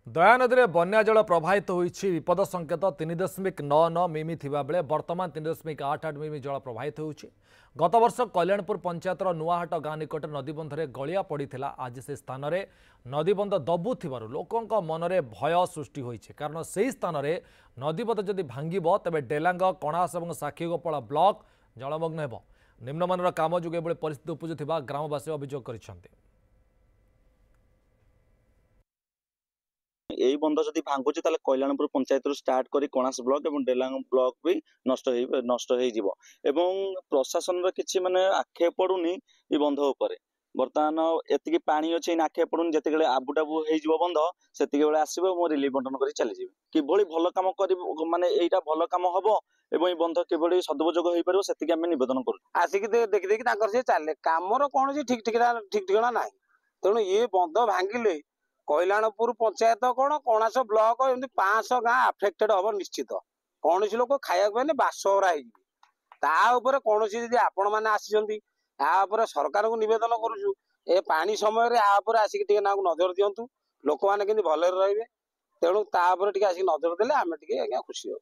दयानदी में बन्या जल प्रवाहित होइछि विपद संकेत 3.99 मिमी थिबा बेले वर्तमान 3.88 मिमी जल प्रवाहित होइछि। गत वर्ष कल्याणपुर पंचायतर नुआहाट गाँ निकट नदीबंधरे गलिया पड़िथिला। आज से स्थान में नदीबंध दबुथिबारु लोकंक मनरे भय सृष्टि होइछि। कारण सेही स्थान में नदीबंध जदि भांगिबो तेबे डेलांग कणास और साक्षीगोपाल ब्लॉक जलमग्न हेबो। निम्नमानर काम जोगे एभଳି परिस्थिति उपजुथिबा ग्रामवासी अभियोग करिसेंति। यही बंध जदि भांगुची ताले कल्याणपुर पंचायत स्टार्ट करी कणास ब्लॉक और डेलांग ब्लॉक भी नष्ट हो प्रशासन किसी माने आखे पड़ुनी ये बंध उपर बर्तमान एति पानी अच्छे आखे पड़ुनी जिते आबुटाबु हो बंध से आसो मो रिलीफ बंटन कर चली किभली भल कम कर माने एटा भल कम हम एवं बंध किभली सदुपयोग हो पार से नवेदन कर आसिक देखी देखी सी चले कमर कौन ठीक ठिकाना ना तेणु ये बंध भांगिले कल्याणपुर पंचायत कौन कणास ब्लॉक एमती 500 गाँ आफेक्टेड हम निश्चित कौन लोक खाया बासहरा होपर कौन आपण मैंने आसी सरकार को नवेदन करुचु ए पानी समय आसिक नजर दिंतु लोक मैंने भले रे तेणु आसिक नजर देले आम खुशी हो।